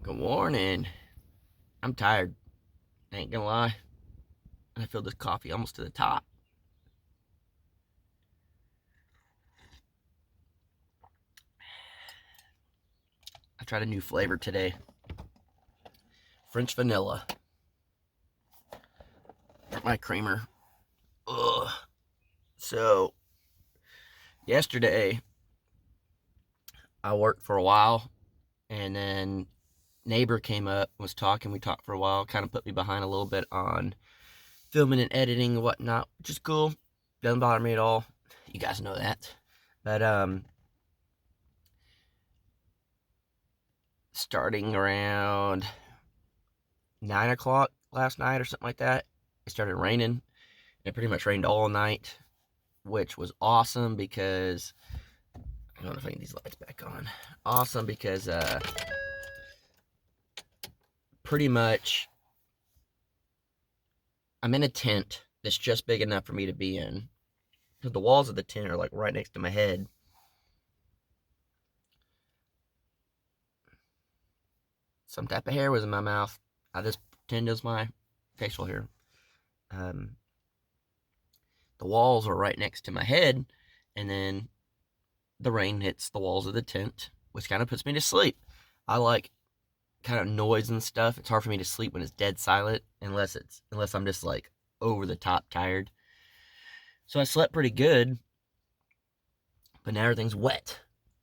Good morning. I'm tired. Ain't gonna lie. I filled this coffee almost to the top. I tried a new flavor today. French vanilla. My creamer. Ugh. So, yesterday, I worked for a while, and then neighbor came up, was talking. We talked for a while, kind of put me behind a little bit on filming and editing and whatnot, which is cool. Doesn't bother me at all. You guys know that. But, starting around 9 o'clock last night or something like that, it started raining. It pretty much rained all night, which was awesome because I don't know if I can get these lights back on. Awesome because pretty much I'm in a tent that's just big enough for me to be in. Because the walls of the tent are like right next to my head. Some type of hair was in my mouth. I just pretend it was my facial hair. Um, the walls are right next to my head, and then the rain hits the walls of the tent, which kind of puts me to sleep. I like kind of noise and stuff. It's hard for me to sleep when it's dead silent unless I'm just like over the top tired. So I slept pretty good, but now everything's wet,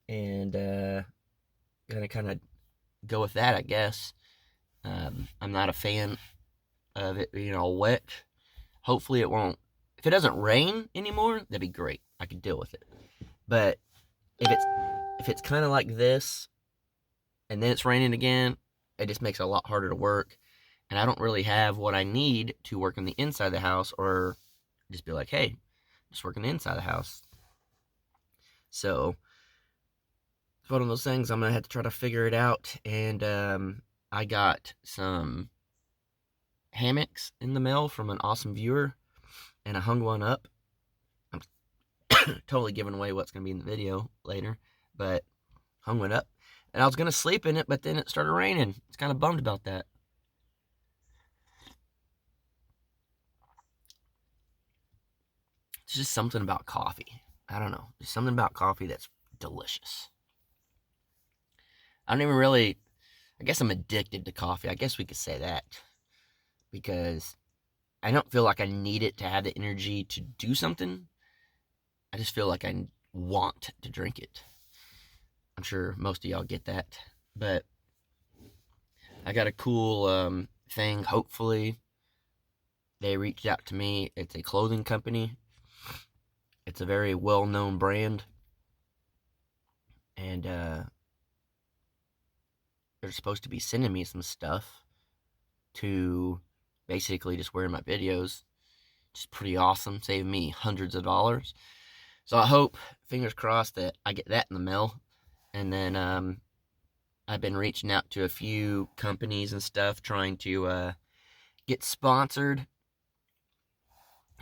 and gonna kind of go with that, I guess. I'm not a fan of it being all wet. Hopefully it won't. If it doesn't rain anymore, that'd be great. I could deal with it. But if it's kind of like this, and then it's raining again, it just makes it a lot harder to work. And I don't really have what I need to work on the inside of the house, or just be like, hey, just work on the inside of the house. So it's one of those things I'm gonna have to try to figure it out. And I got some hammocks in the mail from an awesome viewer, and I hung one up. I'm totally giving away what's gonna be in the video later, but hung one up, and I was gonna sleep in it, but then it started raining. It's kind of bummed about that. It's just something about coffee. I don't know. There's something about coffee that's delicious. I don't even really. I guess I'm addicted to coffee. I guess we could say that because I don't feel like I need it to have the energy to do something. I just feel like I want to drink it. I'm sure most of y'all get that. But I got a cool thing. Hopefully, they reached out to me. It's a clothing company. It's a very well known brand. And they're supposed to be sending me some stuff to basically just wear in my videos. Just pretty awesome. Saving me hundreds of dollars. So I hope, fingers crossed, that I get that in the mail. And then I've been reaching out to a few companies and stuff, trying to get sponsored.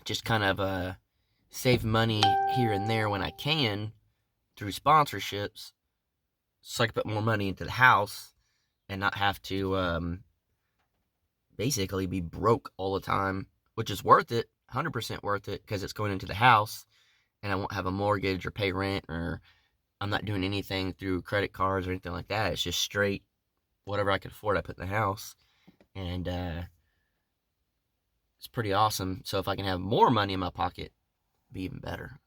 Just kind of save money here and there when I can through sponsorships, so I can put more money into the house and not have to basically be broke all the time, which is worth it, 100% worth it, because it's going into the house, and I won't have a mortgage or pay rent, or I'm not doing anything through credit cards or anything like that. It's just straight whatever I can afford, I put in the house, and it's pretty awesome. So if I can have more money in my pocket, it'd be even better.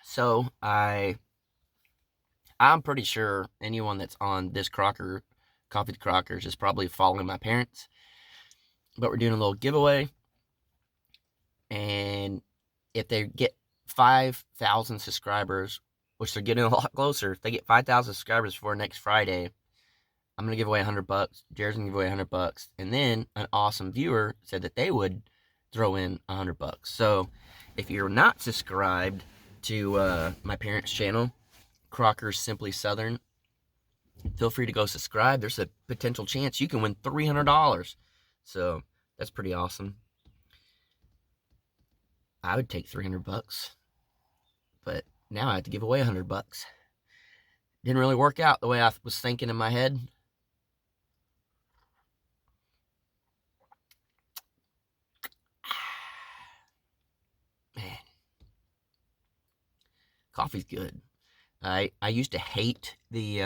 So I'm pretty sure anyone that's on this Crocker Coffee with Crockers is probably following my parents. But we're doing a little giveaway, and if they get 5,000 subscribers, which they're getting a lot closer, if they get 5,000 subscribers before next Friday, I'm gonna give away $100. Jared's gonna give away $100, and then an awesome viewer said that they would throw in $100. So if you're not subscribed to my parents' channel, Crocker's Simply Southern, feel free to go subscribe. There's a potential chance you can win $300. So that's pretty awesome. I would take $300, but now I have to give away $100. didn't really work out the way I was thinking in my head. Man, coffee's good. I used to hate the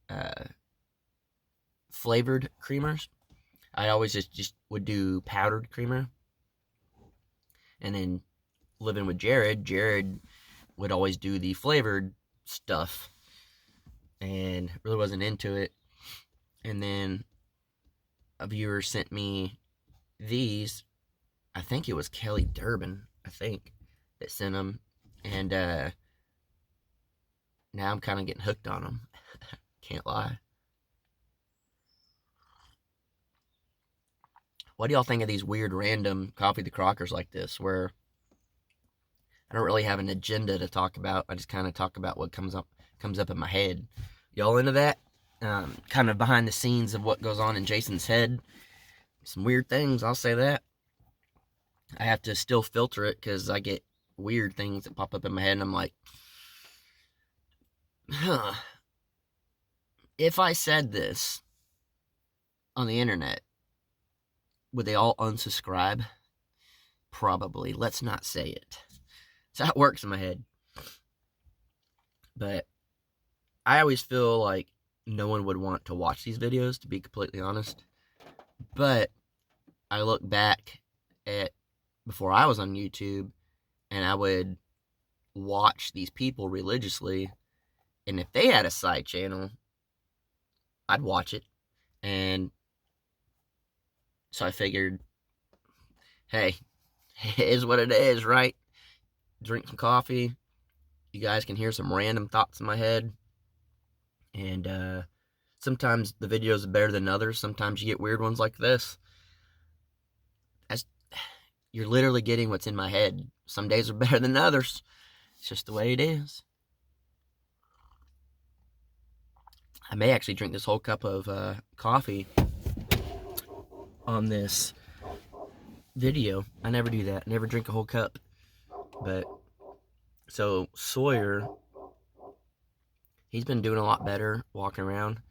uh, flavored creamers. I always just would do powdered creamer. And then living with Jared would always do the flavored stuff and really wasn't into it. And then a viewer sent me these. I think it was Kelly Durbin, I think, that sent them. And now I'm kind of getting hooked on them. Can't lie. What do y'all think of these weird random Coffee the Crockers like this, where I don't really have an agenda to talk about. I just kind of talk about what comes up in my head. Y'all into that? Kind of behind the scenes of what goes on in Jason's head. Some weird things, I'll say that. I have to still filter it because I get weird things that pop up in my head, and I'm like, huh. If I said this on the internet, would they all unsubscribe? Probably. Let's not say it. That's how it works in my head. But I always feel like no one would want to watch these videos, to be completely honest. But I look back at before I was on YouTube, and I would watch these people religiously, and if they had a side channel, I'd watch it. And so I figured, hey, it is what it is, right? Drink some coffee. You guys can hear some random thoughts in my head. And sometimes the videos are better than others. Sometimes you get weird ones like this. You're literally getting what's in my head. Some days are better than others. It's just the way it is. I may actually drink this whole cup of coffee on this video. I never do that. I never drink a whole cup. But so Sawyer, he's been doing a lot better walking around.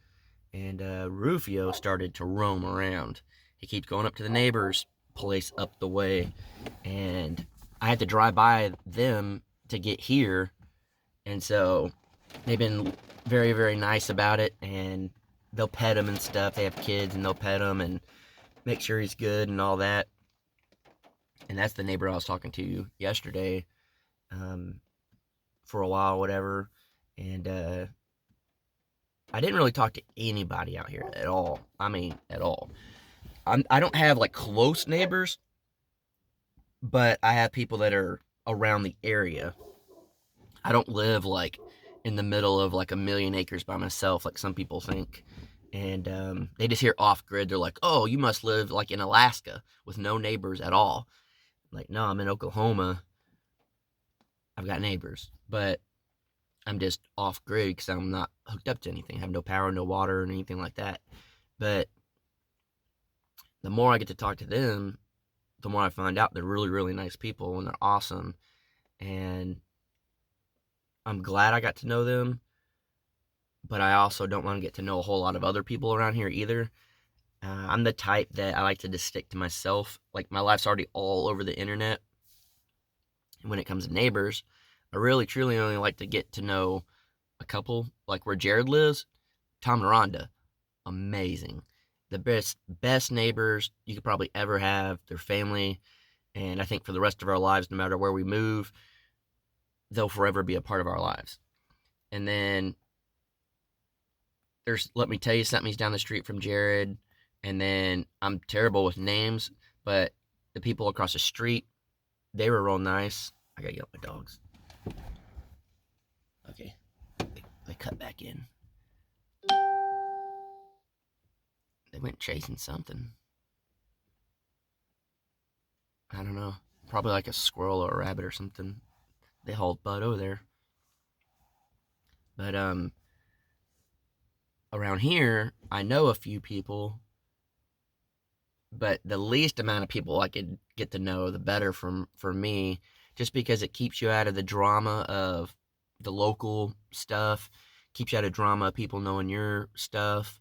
And Rufio started to roam around. He keeps going up to the neighbor's place up the way. And I had to drive by them to get here. And so they've been very, very nice about it. And they'll pet him and stuff. They have kids and they'll pet him and make sure he's good and all that. And that's the neighbor I was talking to yesterday for a while, whatever. And I didn't really talk to anybody out here at all. I mean, at all. I don't have like close neighbors, but I have people that are around the area. I don't live like in the middle of like a million acres by myself, like some people think. And they just hear off grid. They're like, oh, you must live like in Alaska with no neighbors at all. I'm like, no, I'm in Oklahoma. I've got neighbors, but I'm just off grid because I'm not hooked up to anything. I have no power, no water, or anything like that. But the more I get to talk to them, the more I find out they're really, really nice people and they're awesome. And I'm glad I got to know them. But I also don't want to get to know a whole lot of other people around here either. I'm the type that I like to just stick to myself. Like, my life's already all over the internet. And when it comes to neighbors, I really, truly only like to get to know a couple. Like where Jared lives, Tom and Rhonda, amazing. The best neighbors you could probably ever have. Their family. And I think for the rest of our lives, no matter where we move, they'll forever be a part of our lives. And then there's, let me tell you something, he's down the street from Jared. And then I'm terrible with names, but the people across the street, they were real nice. I gotta yell at my dogs. Okay. They cut back in. They went chasing something. I don't know. Probably like a squirrel or a rabbit or something. They hauled Bud over there. But around here, I know a few people, but the least amount of people I could get to know, the better for me, just because it keeps you out of the drama of the local stuff, keeps you out of drama, people knowing your stuff.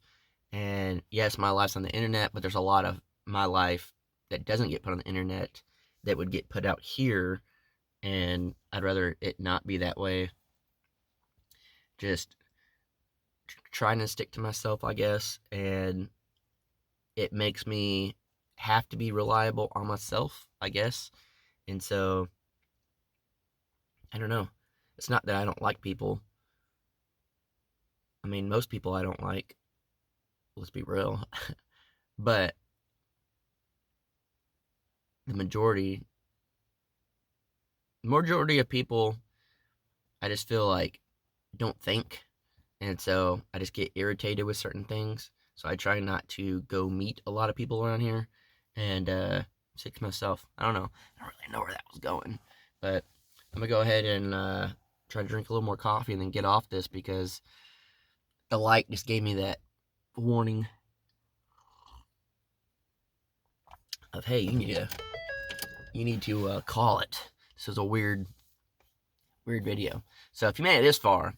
And yes, my life's on the internet, but there's a lot of my life that doesn't get put on the internet that would get put out here, and I'd rather it not be that way. Just trying to stick to myself, I guess, and it makes me have to be reliable on myself, I guess. And so, I don't know. It's not that I don't like people. I mean, most people I don't like, let's be real. But the majority of people, I just feel like don't think. And so I just get irritated with certain things. So I try not to go meet a lot of people around here and stick to myself. I don't know. I don't really know where that was going. But I'm going to go ahead and try to drink a little more coffee and then get off this because the light just gave me that warning of, hey, you need to call it. This is a weird video. So if you made it this far,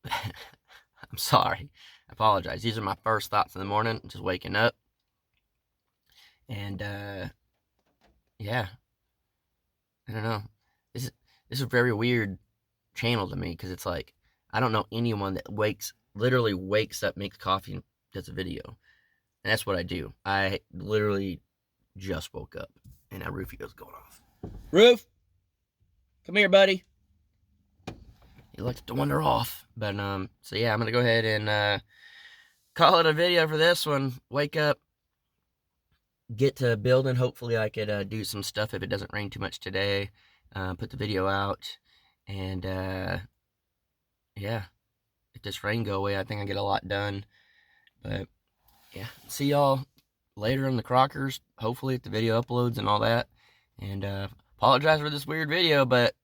I'm sorry. I apologize. These are my first thoughts in the morning, just waking up. And yeah, I don't know. This is a very weird channel to me because it's like I don't know anyone that literally wakes up, makes coffee, and does a video. And that's what I do. I literally just woke up and that Rufio's going off. Roof, come here, buddy. He likes to wander off. But so yeah, I'm gonna go ahead and call it a video for this one. Wake up, get to building. Hopefully I could do some stuff if it doesn't rain too much today. Put the video out, and yeah, if this rain go away, I think I get a lot done. But yeah, see y'all later in the Crockers. Hopefully if the video uploads and all that. And apologize for this weird video, but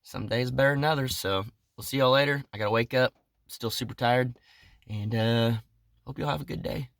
some days better than others. So we'll see y'all later. I gotta wake up, still super tired, and hope y'all have a good day.